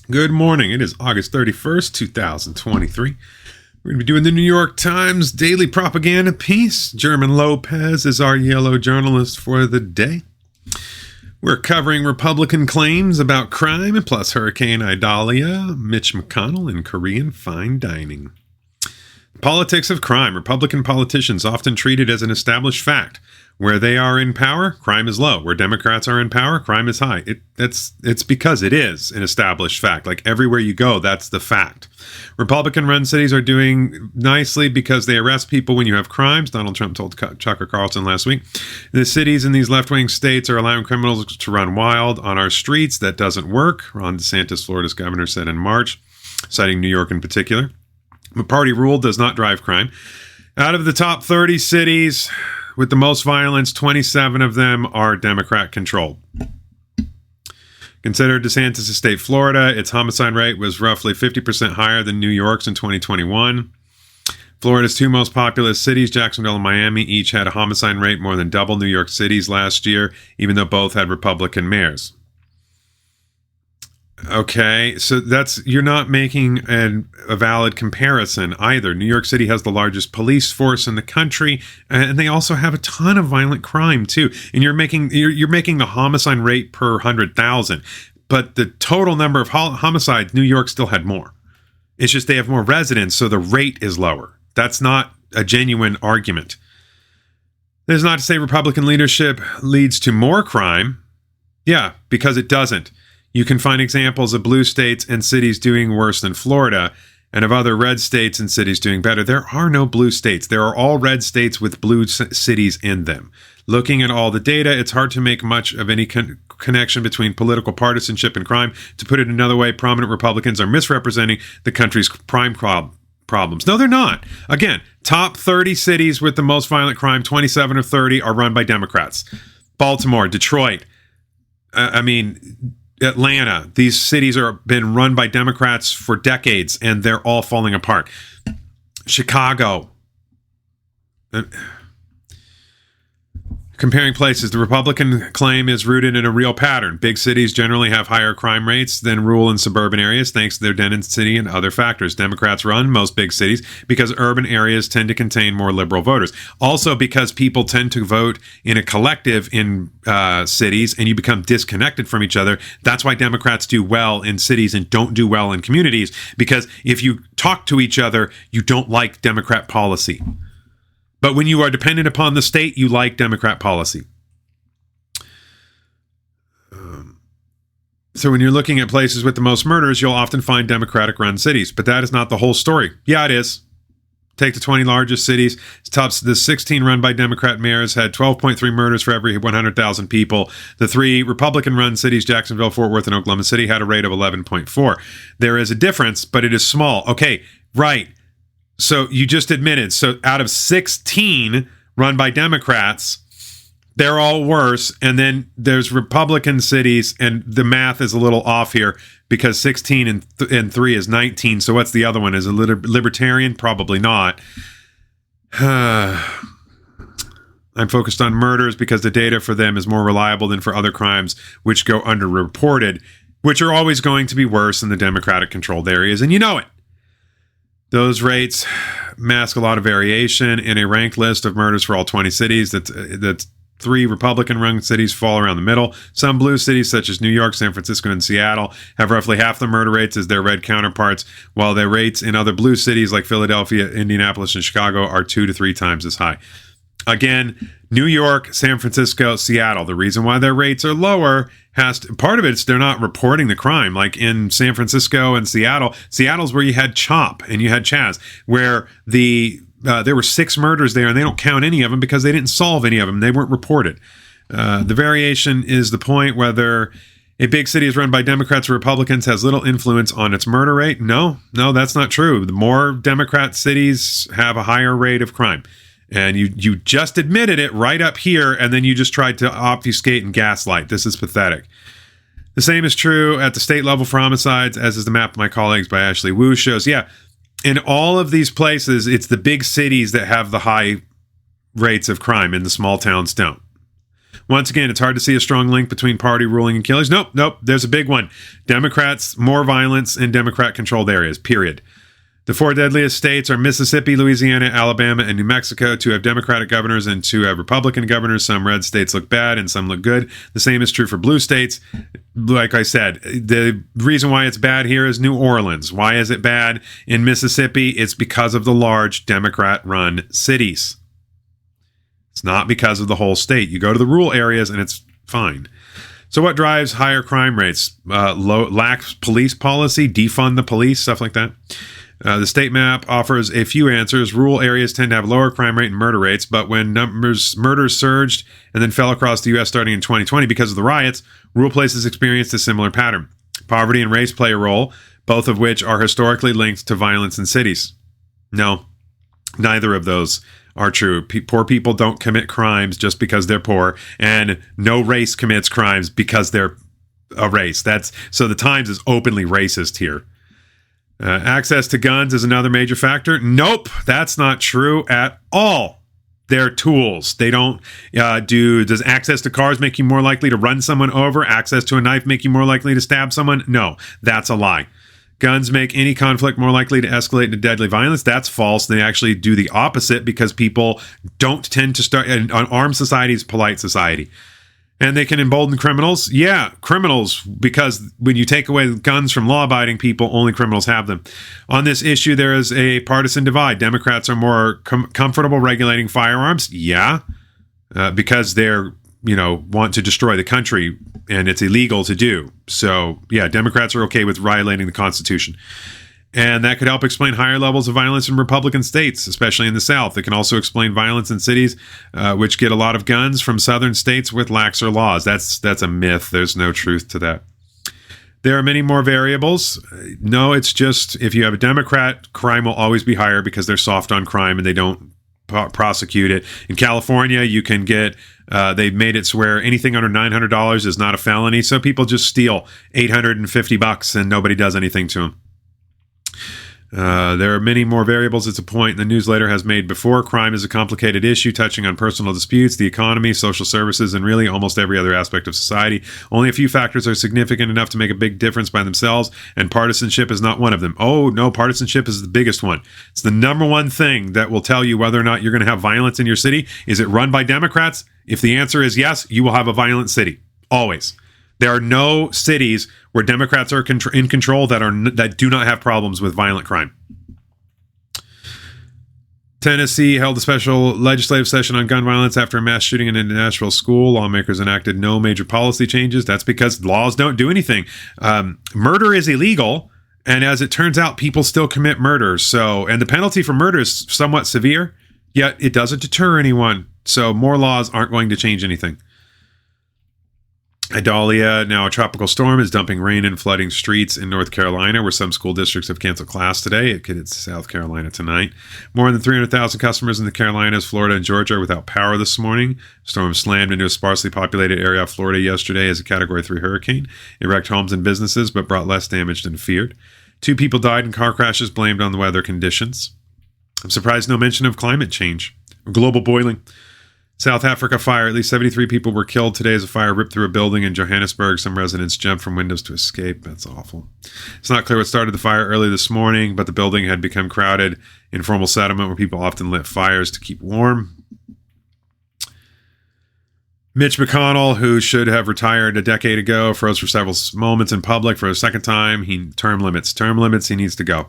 Good morning. It is August 31st, 2023. We're going to be doing the New York Times daily propaganda piece. German Lopez is our yellow journalist for the day. We're covering Republican claims about crime, plus Hurricane Idalia, Mitch McConnell, and Korean fine dining. Politics of crime. Republican politicians often treat it as an established fact. Where they are in power, crime is low. Where Democrats are in power, crime is high. It's because it is an established fact. Like everywhere you go, that's the fact. Republican-run cities are doing nicely because they arrest people when you have crimes. Donald Trump told Tucker Carlson last week. The cities in these left-wing states are allowing criminals to run wild on our streets. That doesn't work, Ron DeSantis, Florida's governor, said in March, citing New York in particular. But party rule does not drive crime. Out of the top 30 cities with the most violence, 27 of them are Democrat-controlled. Consider DeSantis' state, Florida. Its homicide rate was roughly 50% higher than New York's in 2021. Florida's two most populous cities, Jacksonville and Miami, each had a homicide rate more than double New York City's last year, even though both had Republican mayors. Okay, so you're not making a valid comparison either. New York City has the largest police force in the country, and they also have a ton of violent crime too. And you're making the homicide rate per 100,000, but the total number of homicides, New York still had more. It's just they have more residents, so the rate is lower. That's not a genuine argument. That is not to say Republican leadership leads to more crime. Yeah, because it doesn't. You can find examples of blue states and cities doing worse than Florida, and of other red states and cities doing better. There are no blue states. There are all red states with blue cities in them. Looking at all the data, it's hard to make much of any connection between political partisanship and crime. To put it another way, prominent Republicans are misrepresenting the country's crime problems. No, they're not. Again, top 30 cities with the most violent crime, 27 of 30 are run by Democrats. Baltimore, Detroit, Atlanta, these cities are been run by Democrats for decades, and they're all falling apart. Chicago. Comparing places, the Republican claim is rooted in a real pattern. Big cities generally have higher crime rates than rural and suburban areas, thanks to their density and other factors. Democrats run most big cities because urban areas tend to contain more liberal voters. Also because people tend to vote in a collective in cities, and you become disconnected from each other. That's why Democrats do well in cities and don't do well in communities, because if you talk to each other, you don't like Democrat policy. But when you are dependent upon the state, you like Democrat policy. So when you're looking at places with the most murders, you'll often find Democratic-run cities. But that is not the whole story. Yeah, it is. Take the 20 largest cities. The 16 run by Democrat mayors had 12.3 murders for every 100,000 people. The 3 Republican-run cities, Jacksonville, Fort Worth, and Oklahoma City, had a rate of 11.4. There is a difference, but it is small. Okay, right. So you just admitted, so out of 16 run by Democrats, they're all worse. And then there's Republican cities, and the math is a little off here because 16 and 3 is 19. So what's the other one? Is it libertarian? Probably not. I'm focused on murders because the data for them is more reliable than for other crimes, which go underreported, which are always going to be worse in the Democratic-controlled areas, and you know it. Those rates mask a lot of variation. In a ranked list of murders for all 20 cities, that's 3 Republican-run cities fall around the middle. Some blue cities, such as New York, San Francisco, and Seattle, have roughly half the murder rates as their red counterparts, while their rates in other blue cities like Philadelphia, Indianapolis, and Chicago are 2 to 3 times as high. Again, New York, San Francisco, Seattle. The reason why their rates are lower part of it's they're not reporting the crime. Like in San Francisco and Seattle's where you had CHOP and you had Chaz, where there were 6 murders there, and they don't count any of them because they didn't solve any of them. They weren't reported. The variation is the point. Whether a big city is run by Democrats or Republicans has little influence on its murder rate. No, that's not true. The more Democrat cities have a higher rate of crime. And you just admitted it right up here, and then you just tried to obfuscate and gaslight. This is pathetic. The same is true at the state level for homicides, as is the map of my colleagues by Ashley Wu shows. Yeah, in all of these places, it's the big cities that have the high rates of crime, and the small towns don't. Once again, it's hard to see a strong link between party ruling and killings. Nope. There's a big one. Democrats, more violence in Democrat-controlled areas, period. The 4 deadliest states are Mississippi, Louisiana, Alabama, and New Mexico. 2 have Democratic governors and 2 have Republican governors. Some red states look bad and some look good. The same is true for blue states. Like I said, the reason why it's bad here is New Orleans. Why is it bad in Mississippi? It's because of the large Democrat-run cities. It's not because of the whole state. You go to the rural areas and it's fine. So what drives higher crime rates? Lax police policy, defund the police, stuff like that. The state map offers a few answers. Rural areas tend to have lower crime rate and murder rates, but when murders surged and then fell across the U.S. starting in 2020 because of the riots, rural places experienced a similar pattern. Poverty and race play a role, both of which are historically linked to violence in cities. No, neither of those are true. Poor people don't commit crimes just because they're poor, and no race commits crimes because they're a race. So the Times is openly racist here. Access to guns is another major factor. Nope, that's not true at all. They're tools. They don't does access to cars make you more likely to run someone over? Access to a knife make you more likely to stab someone? No, that's a lie. Guns make any conflict more likely to escalate into deadly violence. That's false. They actually do the opposite because people don't tend to start. An armed society is a polite society. And they can embolden criminals? Yeah, criminals, because when you take away guns from law-abiding people, only criminals have them. On this issue, there is a partisan divide. Democrats are more comfortable regulating firearms? Yeah, because they're, want to destroy the country, and it's illegal to do. So, yeah, Democrats are okay with violating the Constitution. And that could help explain higher levels of violence in Republican states, especially in the South. It can also explain violence in cities which get a lot of guns from southern states with laxer laws. That's a myth. There's no truth to that. There are many more variables. No, it's just if you have a Democrat, crime will always be higher because they're soft on crime and they don't prosecute it. In California, you can get they've made it so where anything under $900 is not a felony. So people just steal $850 and nobody does anything to them. There are many more variables. It's a point the newsletter has made before. Crime is a complicated issue touching on personal disputes, the economy, social services, and really almost every other aspect of society. Only a few factors are significant enough to make a big difference by themselves, and partisanship is not one of them. Oh, no, partisanship is the biggest one. It's the number one thing that will tell you whether or not you're going to have violence in your city. Is it run by Democrats? If the answer is yes, you will have a violent city. Always. There are no cities where Democrats are in control that do not have problems with violent crime. Tennessee held a special legislative session on gun violence after a mass shooting in a Nashville school. Lawmakers enacted no major policy changes. That's because laws don't do anything. Murder is illegal, and as it turns out, people still commit murder. And the penalty for murder is somewhat severe, yet it doesn't deter anyone. So more laws aren't going to change anything. Idalia, now a tropical storm, is dumping rain and flooding streets in North Carolina, where some school districts have canceled class today. It hit South Carolina tonight. More than 300,000 customers in the Carolinas, Florida, and Georgia are without power this morning. Storm slammed into a sparsely populated area of Florida yesterday as a Category 3 hurricane. It wrecked homes and businesses, but brought less damage than feared. 2 people died in car crashes blamed on the weather conditions. I'm surprised no mention of climate change or global boiling. South Africa fire. At least 73 people were killed today as a fire ripped through a building in Johannesburg. Some residents jumped from windows to escape. That's awful. It's not clear what started the fire early this morning, but the building had become crowded. Informal settlement where people often lit fires to keep warm. Mitch McConnell, who should have retired a decade ago, froze for several moments in public for a second time. Term limits. He needs to go.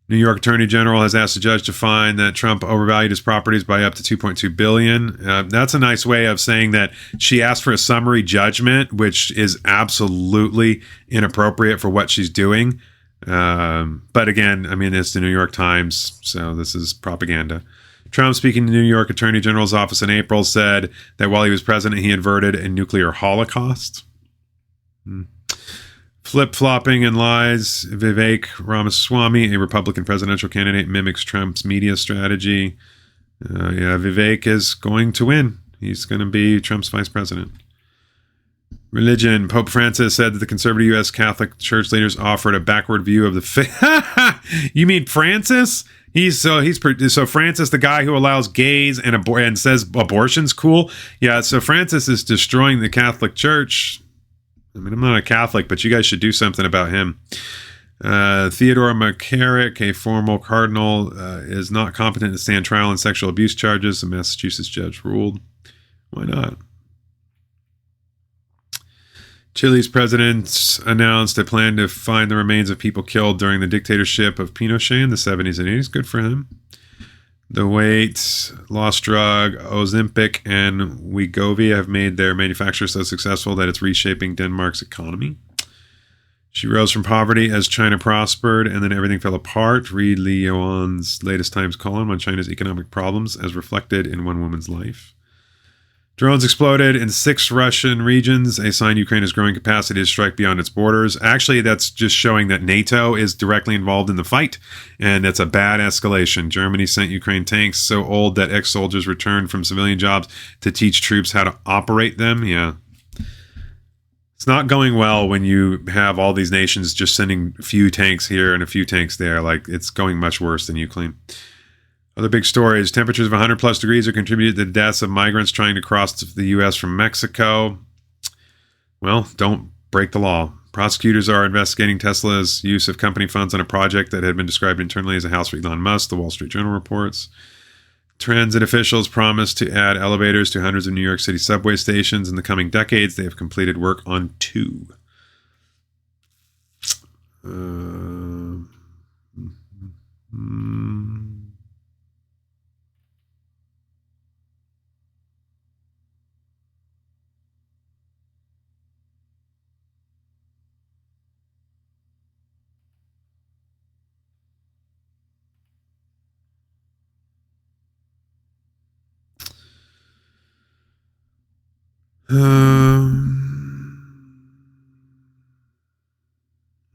New York Attorney General has asked the judge to find that Trump overvalued his properties by up to $2.2 billion. That's a nice way of saying that she asked for a summary judgment, which is absolutely inappropriate for what she's doing. But again, it's the New York Times, so this is propaganda. Trump, speaking to the New York Attorney General's office in April, said that while he was president, he averted a nuclear holocaust. Flip-flopping and lies. Vivek Ramaswamy, a Republican presidential candidate, mimics Trump's media strategy. Vivek is going to win. He's going to be Trump's vice president. Religion. Pope Francis said that the conservative U.S. Catholic Church leaders offered a backward view of the faith. You mean Francis? So Francis, the guy who allows gays and says abortion's cool. Yeah, so Francis is destroying the Catholic Church. I mean, I'm not a Catholic, but you guys should do something about him. Theodore McCarrick, a former cardinal, is not competent to stand trial on sexual abuse charges. A Massachusetts judge ruled. Why not? Chile's president announced a plan to find the remains of people killed during the dictatorship of Pinochet in the 70s and 80s. Good for him. The weight loss drug Ozempic and Wegovy have made their manufacture so successful that it's reshaping Denmark's economy. She rose from poverty as China prospered, and then everything fell apart. Read Li Yuan's latest Times column on China's economic problems as reflected in one woman's life. Drones exploded in 6 Russian regions, a sign Ukraine has growing capacity to strike beyond its borders. Actually, that's just showing that NATO is directly involved in the fight, and it's a bad escalation. Germany sent Ukraine tanks so old that ex-soldiers returned from civilian jobs to teach troops how to operate them. Yeah. It's not going well when you have all these nations just sending a few tanks here and a few tanks there. Like, it's going much worse than Ukraine. Other big stories. Temperatures of 100 plus degrees are contributed to the deaths of migrants trying to cross the U.S. from Mexico. Well, don't break the law. Prosecutors are investigating Tesla's use of company funds on a project that had been described internally as a house for Elon Musk, the Wall Street Journal reports. Transit officials promised to add elevators to hundreds of New York City subway stations in the coming decades. They have completed work on 2.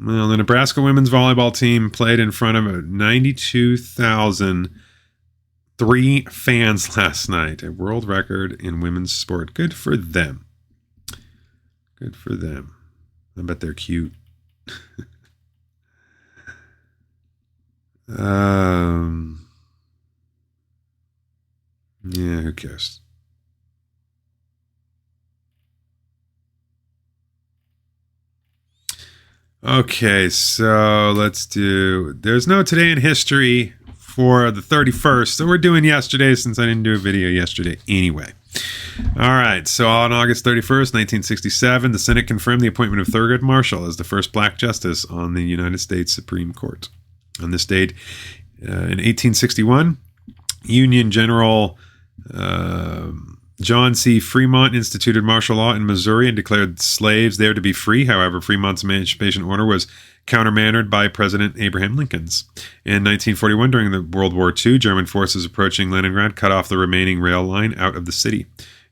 Well, the Nebraska women's volleyball team played in front of 92,003 fans last night, a world record in women's sport. Good for them. Good for them. I bet they're cute. Yeah, who cares? Okay, so let's do... There's no Today in History for the 31st, so we're doing yesterday since I didn't do a video yesterday anyway. All right, so on August 31st, 1967, the Senate confirmed the appointment of Thurgood Marshall as the first black justice on the United States Supreme Court. On this date, in 1861, Union General... John C. Fremont instituted martial law in Missouri and declared slaves there to be free. However, Fremont's emancipation order was countermanded by President Abraham Lincoln's. In 1941, during the World War II, German forces approaching Leningrad cut off the remaining rail line out of the city.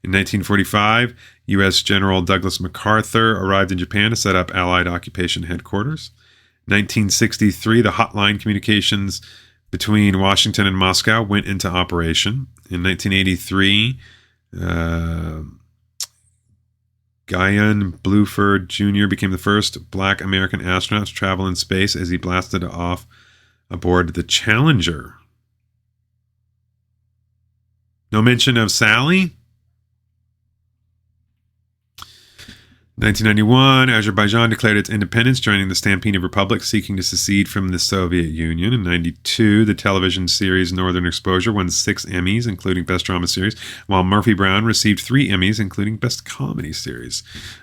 In 1945, U.S. General Douglas MacArthur arrived in Japan to set up Allied occupation headquarters. 1963, the hotline communications between Washington and Moscow went into operation. In 1983, Guyan Bluford Jr. became the first black American astronaut to travel in space as he blasted off aboard the Challenger. No mention of Sally. 1991, Azerbaijan declared its independence, joining the stampede of republics seeking to secede from the Soviet Union. In 92, the television series Northern Exposure won 6 Emmys, including Best Drama Series, while Murphy Brown received 3 Emmys, including Best Comedy Series.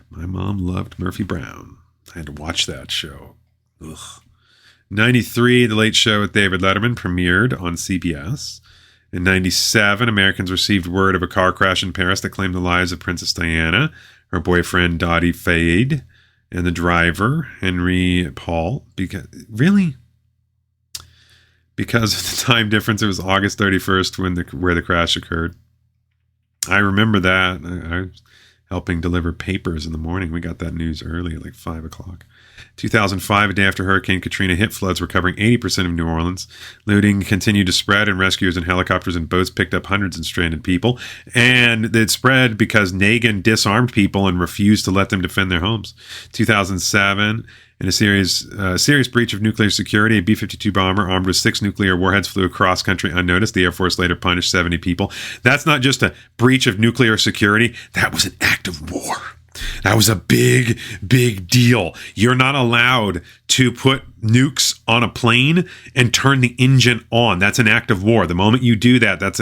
My mom loved Murphy Brown. I had to watch that show. Ugh. 93, The Late Show with David Letterman premiered on CBS. In 97, Americans received word of a car crash in Paris that claimed the lives of Princess Diana, her boyfriend Dottie Fayed, and the driver Henry Paul. Because of the time difference, it was August 31st where the crash occurred. I remember that. I was helping deliver papers in the morning. We got that news early at like 5 o'clock. 2005, a day after Hurricane Katrina hit, floods were covering 80% of New Orleans. Looting continued to spread, and rescuers and helicopters and boats picked up hundreds of stranded people. And it spread because Nagin disarmed people and refused to let them defend their homes. 2007, In a serious breach of nuclear security, a B-52 bomber armed with 6 nuclear warheads flew across country unnoticed. The Air Force later punished 70 people. That's not just a breach of nuclear security. That was an act of war. That was a big, big deal. You're not allowed to put nukes on a plane and turn the engine on. That's an act of war. The moment you do that, that's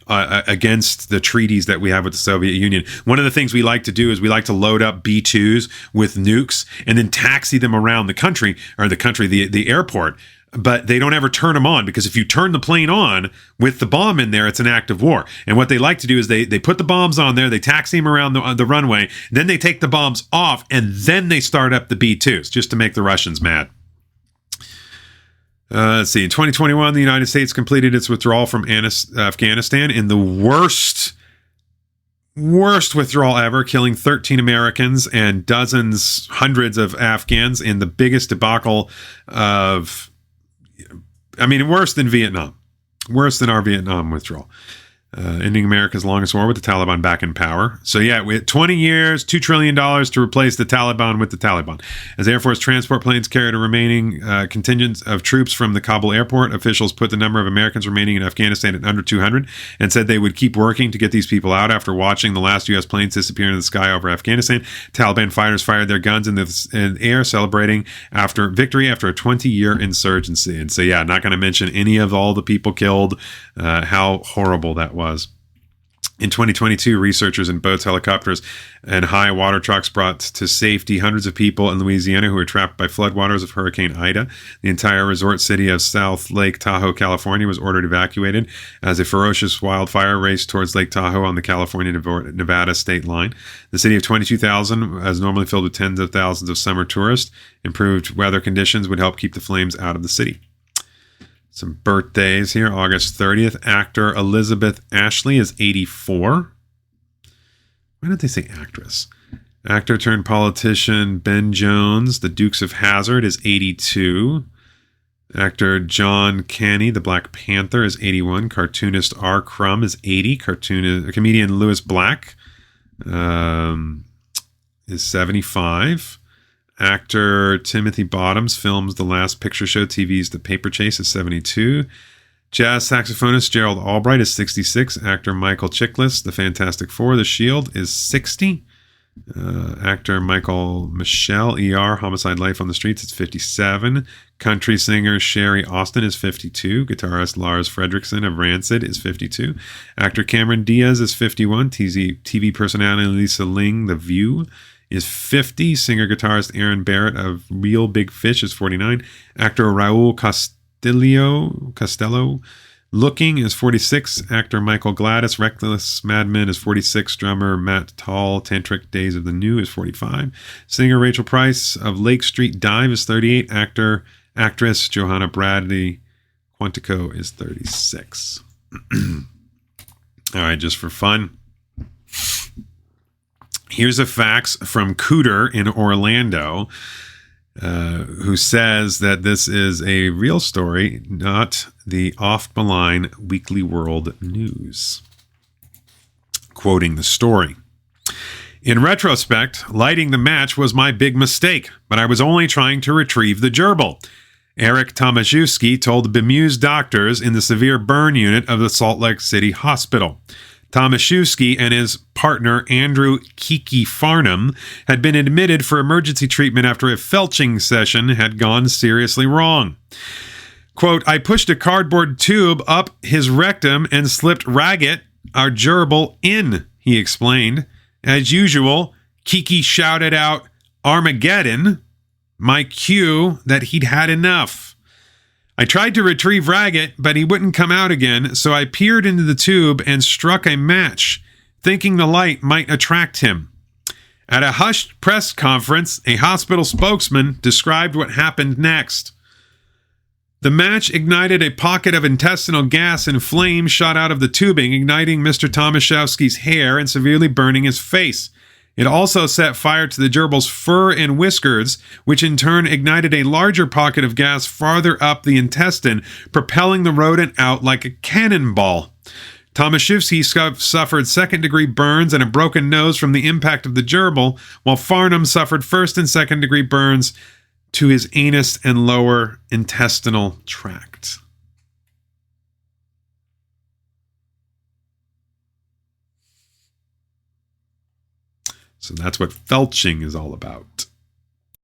against the treaties that we have with the Soviet Union. One of the things we like to do is we like to load up B-2s with nukes and then taxi them around the country, the airport. But they don't ever turn them on, because if you turn the plane on with the bomb in there, it's an act of war. And what they like to do is they put the bombs on there, they taxi them around the runway, then they take the bombs off, and then they start up the B-2s just to make the Russians mad. Let's see. In 2021, the United States completed its withdrawal from Afghanistan in the worst withdrawal ever, killing 13 Americans and hundreds of Afghans in the biggest debacle of... worse than Vietnam. Worse than our Vietnam withdrawal. Ending America's longest war with the Taliban back in power. So yeah, we had 20 years, $2 trillion to replace the Taliban with the Taliban. As Air Force transport planes carried a remaining contingent of troops from the Kabul airport, officials put the number of Americans remaining in Afghanistan at under 200 and said they would keep working to get these people out. After watching the last U.S. planes disappear into the sky over Afghanistan, Taliban fighters fired their guns in the air, celebrating victory after a 20-year insurgency. And so yeah, not going to mention any of all the people killed, how horrible that was. In 2022, researchers in boats, helicopters, and high water trucks brought to safety hundreds of people in Louisiana who were trapped by floodwaters of Hurricane Ida. The entire resort city of South Lake Tahoe, California, was ordered evacuated as a ferocious wildfire raced towards Lake Tahoe on the California-Nevada state line. The city of 22,000 is normally filled with tens of thousands of summer tourists. Improved weather conditions would help keep the flames out of the city. Some birthdays here. August 30th, actor Elizabeth Ashley is 84. Why don't they say actress? Actor turned politician Ben Jones, the Dukes of Hazzard, is 82. Actor John Caney, the Black Panther, is 81. Cartoonist R. Crumb is 80. Comedian Louis Black is 75. Actor Timothy Bottoms films The Last Picture Show TV's The Paper Chase is 72. Jazz saxophonist Gerald Albright is 66. Actor Michael Chiklis, The Fantastic Four, The Shield, is 60. Actor Michael Michelle, ER, Homicide: Life on the Streets, is 57. Country singer Sherry Austin is 52. Guitarist Lars Fredrickson of Rancid is 52. Actor Cameron Diaz is 51. TV personality Lisa Ling, The View, is 50. Singer-guitarist Aaron Barrett of Real Big Fish is 49. Actor Raul Costello, Looking, is 46. Actor Michael Gladys, Reckless Madman, is 46. Drummer Matt Tall, Tantric Days of the New, is 45. Singer Rachel Price of Lake Street Dive is 38. Actress Johanna Bradley Quantico is 36. All right, just for fun, here's a fax from Cooter in Orlando, who says that this is a real story, not the oft-maligned Weekly World News. Quoting the story. In retrospect, lighting the match was my big mistake, but I was only trying to retrieve the gerbil. Eric Tomaszewski told the bemused doctors in the severe burn unit of the Salt Lake City Hospital. Tomaszewski and his partner Andrew Kiki Farnham had been admitted for emergency treatment after a felching session had gone seriously wrong. Quote, I pushed a cardboard tube up his rectum and slipped Raggett, our gerbil, in, he explained. As usual, Kiki shouted out, Armageddon, my cue that he'd had enough. I tried to retrieve Raggett, but he wouldn't come out again, so I peered into the tube and struck a match, thinking the light might attract him. At a hushed press conference, a hospital spokesman described what happened next. The match ignited a pocket of intestinal gas, and flames shot out of the tubing, igniting Mr. Tomaszewski's hair and severely burning his face. It also set fire to the gerbil's fur and whiskers, which in turn ignited a larger pocket of gas farther up the intestine, propelling the rodent out like a cannonball. Tomaszewski suffered second-degree burns and a broken nose from the impact of the gerbil, while Farnham suffered first and second-degree burns to his anus and lower intestinal tract. So that's what felching is all about.